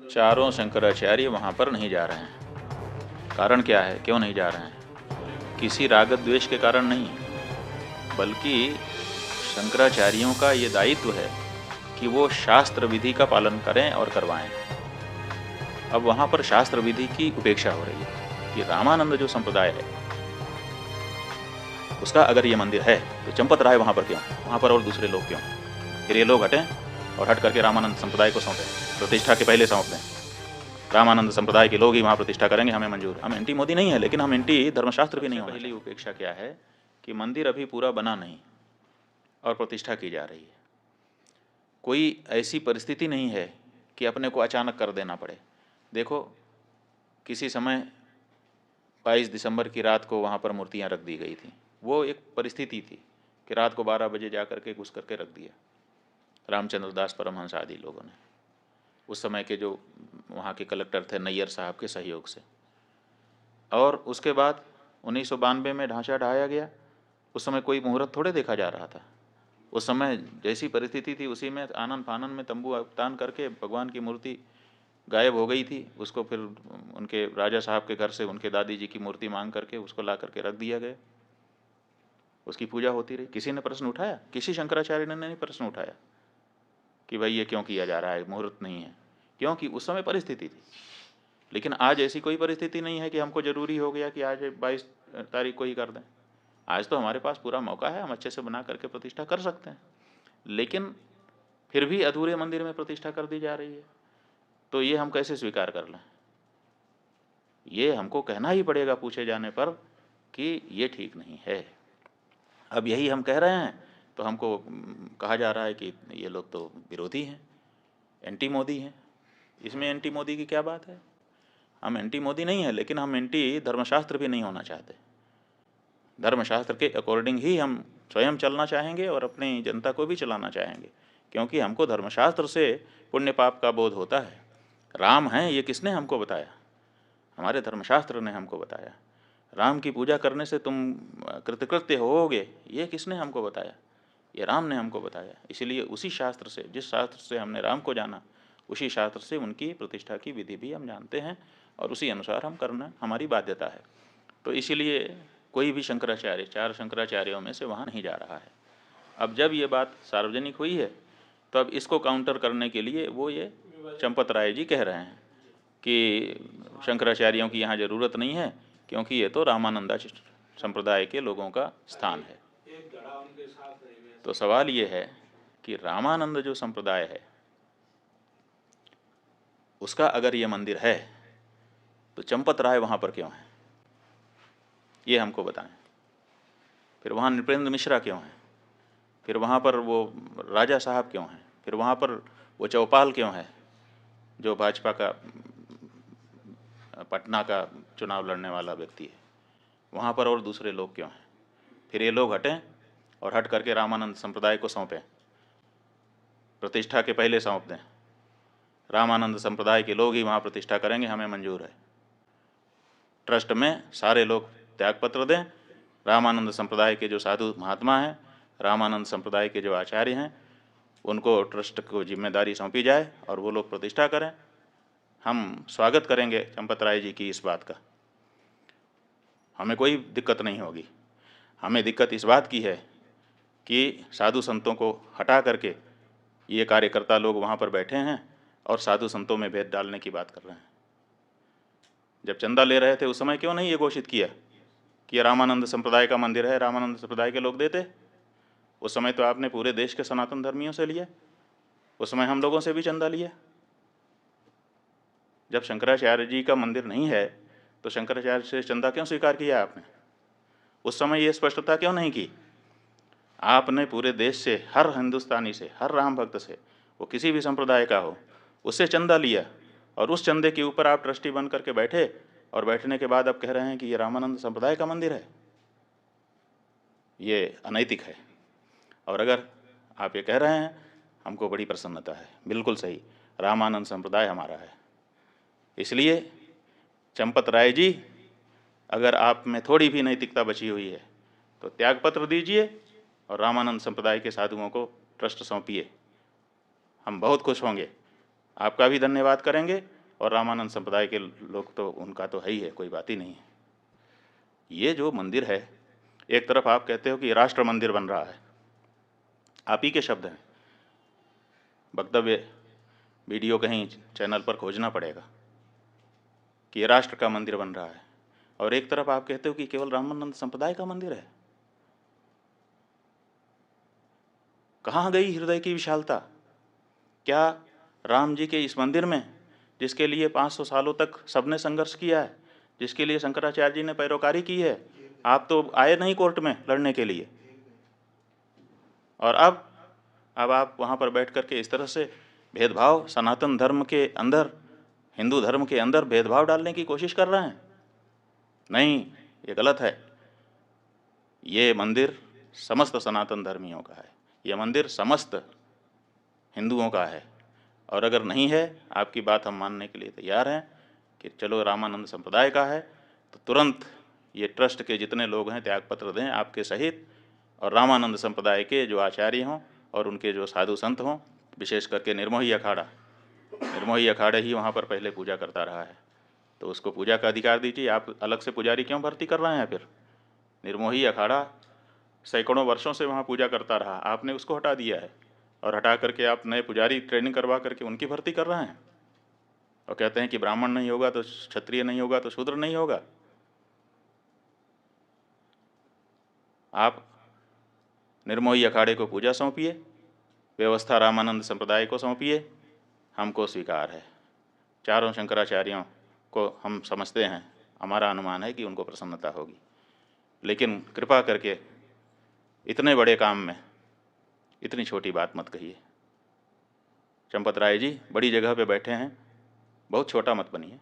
चारों शंकराचार्य वहाँ पर नहीं जा रहे हैं। कारण क्या है, क्यों नहीं जा रहे हैं? किसी राग द्वेष के कारण नहीं, बल्कि शंकराचार्यों का ये दायित्व है कि वो शास्त्र विधि का पालन करें और करवाएं। अब वहाँ पर शास्त्र विधि की उपेक्षा हो रही है। ये रामानंद जो संप्रदाय है उसका अगर ये मंदिर है तो चंपत राय वहाँ पर क्यों, वहाँ पर और दूसरे लोग क्यों? फिर ये लोग हटें और हट करके रामानंद संप्रदाय को सौंपें, प्रतिष्ठा के पहले सौंप दें। रामानंद संप्रदाय के लोग ही वहाँ प्रतिष्ठा करेंगे, हमें मंजूर। हम एंटी मोदी नहीं है, लेकिन हम एंटी धर्मशास्त्र भी नहीं होना। पहली उपेक्षा क्या है कि मंदिर अभी पूरा बना नहीं और प्रतिष्ठा की जा रही है। कोई ऐसी परिस्थिति नहीं है कि अपने को अचानक कर देना पड़े। देखो, किसी समय 22 दिसंबर की रात को वहाँ पर मूर्तियाँ रख दी गई थी। वो एक परिस्थिति थी कि रात को 12 बजे जा करके घुस करके रख दिया रामचंद्र दास परमहंस आदि लोगों ने, उस समय के जो वहाँ के कलेक्टर थे नैयर साहब के सहयोग से। और उसके बाद 1992 में ढांचा ढाया गया। उस समय कोई मुहूर्त थोड़े देखा जा रहा था। उस समय जैसी परिस्थिति थी उसी में आनन फानन में तंबू तान करके भगवान की मूर्ति गायब हो गई थी। उसको फिर उनके राजा साहब के घर से उनके दादी जी की मूर्ति मांग करके उसको ला करके रख दिया गया। उसकी पूजा होती रही। किसी ने प्रश्न उठाया? किसी शंकराचार्य ने नहीं प्रश्न उठाया कि भाई ये क्यों किया जा रहा है, मुहूर्त नहीं है। क्योंकि उस समय परिस्थिति थी। लेकिन आज ऐसी कोई परिस्थिति नहीं है कि हमको ज़रूरी हो गया कि आज 22 तारीख को ही कर दें। आज तो हमारे पास पूरा मौका है, हम अच्छे से बना करके प्रतिष्ठा कर सकते हैं। लेकिन फिर भी अधूरे मंदिर में प्रतिष्ठा कर दी जा रही है, तो ये हम कैसे स्वीकार कर लें? ये हमको कहना ही पड़ेगा पूछे जाने पर कि ये ठीक नहीं है। अब यही हम कह रहे हैं तो हमको कहा जा रहा है कि ये लोग तो विरोधी हैं, एंटी मोदी हैं। इसमें एंटी मोदी की क्या बात है? हम एंटी मोदी नहीं है, लेकिन हम एंटी धर्मशास्त्र भी नहीं होना चाहते। धर्मशास्त्र के अकॉर्डिंग ही हम स्वयं चलना चाहेंगे और अपनी जनता को भी चलाना चाहेंगे, क्योंकि हमको धर्मशास्त्र से पुण्य पाप का बोध होता है। राम हैं ये किसने हमको बताया? हमारे धर्मशास्त्र ने हमको बताया। राम की पूजा करने से तुम कृतकृत्य होोगे, ये किसने हमको बताया? ये राम ने हमको बताया। इसलिए उसी शास्त्र से, जिस शास्त्र से हमने राम को जाना, उसी शास्त्र से उनकी प्रतिष्ठा की विधि भी हम जानते हैं और उसी अनुसार हम करना हमारी बाध्यता है। तो इसीलिए कोई भी शंकराचार्य, 4 शंकराचार्यों में से वहाँ नहीं जा रहा है। अब जब ये बात सार्वजनिक हुई है तो अब इसको काउंटर करने के लिए वो ये चंपत राय जी कह रहे हैं कि शंकराचार्यों की यहाँ ज़रूरत नहीं है, क्योंकि ये तो रामानंदा संप्रदाय के लोगों का स्थान है। तो सवाल ये है कि रामानंद जो संप्रदाय है उसका अगर ये मंदिर है तो चंपत राय वहाँ पर क्यों है, ये हमको बताएं। फिर वहाँ नृपेंद्र मिश्रा क्यों है? फिर वहाँ पर वो राजा साहब क्यों हैं? फिर वहाँ पर वो चौपाल क्यों है जो भाजपा का पटना का चुनाव लड़ने वाला व्यक्ति है? वहाँ पर और दूसरे लोग क्यों हैं? फिर ये लोग हटें और हट करके रामानंद संप्रदाय को सौंपें, प्रतिष्ठा के पहले सौंप दें। रामानंद संप्रदाय के लोग ही वहाँ प्रतिष्ठा करेंगे, हमें मंजूर है। ट्रस्ट में सारे लोग त्यागपत्र दें। रामानंद संप्रदाय के जो साधु महात्मा हैं, रामानंद संप्रदाय के जो आचार्य हैं, उनको ट्रस्ट को जिम्मेदारी सौंपी जाए और वो लोग प्रतिष्ठा करें। हम स्वागत करेंगे चंपत राय जी की इस बात का, हमें कोई दिक्कत नहीं होगी। हमें दिक्कत इस बात की है कि साधु संतों को हटा करके ये कार्यकर्ता लोग वहाँ पर बैठे हैं और साधु संतों में भेद डालने की बात कर रहे हैं। जब चंदा ले रहे थे उस समय क्यों नहीं ये घोषित किया कि रामानंद संप्रदाय का मंदिर है, रामानंद संप्रदाय के लोग देते? उस समय तो आपने पूरे देश के सनातन धर्मियों से लिया, उस समय हम लोगों से भी चंदा लिया। जब शंकराचार्य जी का मंदिर नहीं है तो शंकराचार्य से चंदा क्यों स्वीकार किया आपने? उस समय ये स्पष्टता क्यों नहीं की? आपने पूरे देश से, हर हिंदुस्तानी से, हर राम भक्त से, वो किसी भी संप्रदाय का हो, उससे चंदा लिया और उस चंदे के ऊपर आप ट्रस्टी बन करके बैठे और बैठने के बाद आप कह रहे हैं कि ये रामानंद संप्रदाय का मंदिर है। ये अनैतिक है। और अगर आप ये कह रहे हैं, हमको बड़ी प्रसन्नता है। बिल्कुल सही, रामानंद संप्रदाय हमारा है। इसलिए चंपत राय जी, अगर आप में थोड़ी भी नैतिकता बची हुई है तो त्यागपत्र दीजिए और रामानंद संप्रदाय के साधुओं को ट्रस्ट सौंपिए। हम बहुत खुश होंगे आपका भी धन्यवाद करेंगे, और रामानंद संप्रदाय के लोग तो उनका तो है ही है, कोई बात ही नहीं है। ये जो मंदिर है, एक तरफ आप कहते हो कि राष्ट्र मंदिर बन रहा है, आप ही के शब्द हैं, वक्तव्य वीडियो कहीं चैनल पर खोजना पड़ेगा कि ये राष्ट्र का मंदिर बन रहा है, और एक तरफ आप कहते हो कि केवल रामानंद संप्रदाय का मंदिर है। कहाँ गई हृदय की विशालता? क्या राम जी के इस मंदिर में, जिसके लिए 500 सालों तक सबने संघर्ष किया है, जिसके लिए शंकराचार्य जी ने पैरोकारी की है, आप तो आए नहीं कोर्ट में लड़ने के लिए, और अब आप वहाँ पर बैठ कर के इस तरह से भेदभाव, सनातन धर्म के अंदर, हिंदू धर्म के अंदर भेदभाव डालने की कोशिश कर रहे हैं। नहीं, ये गलत है। ये मंदिर समस्त सनातन धर्मियों का है, ये मंदिर समस्त हिंदुओं का है, और अगर नहीं है, आपकी बात हम मानने के लिए तैयार हैं कि चलो रामानंद संप्रदाय का है, तो तुरंत ये ट्रस्ट के जितने लोग हैं त्यागपत्र दें आपके सहित, और रामानंद संप्रदाय के जो आचार्य हों और उनके जो साधु संत हों, विशेष करके निर्मोही अखाड़ा ही वहाँ पर पहले पूजा करता रहा है, तो उसको पूजा का अधिकार दीजिए। आप अलग से पुजारी क्यों भर्ती कर रहे हैं? फिर निर्मोही अखाड़ा सैकड़ों वर्षों से वहाँ पूजा करता रहा, आपने उसको हटा दिया है, और हटा करके आप नए पुजारी ट्रेनिंग करवा करके उनकी भर्ती कर रहे हैं, और कहते हैं कि ब्राह्मण नहीं होगा तो क्षत्रिय नहीं होगा तो शूद्र नहीं होगा। आप निर्मोही अखाड़े को पूजा सौंपिए, व्यवस्था रामानंद संप्रदाय को सौंपिए, हमको स्वीकार है। चारों शंकराचार्यों को हम समझते हैं, हमारा अनुमान है कि उनको प्रसन्नता होगी, लेकिन कृपा करके इतने बड़े काम में इतनी छोटी बात मत कहिए। चंपत राय जी बड़ी जगह पे बैठे हैं, बहुत छोटा मत बनिए।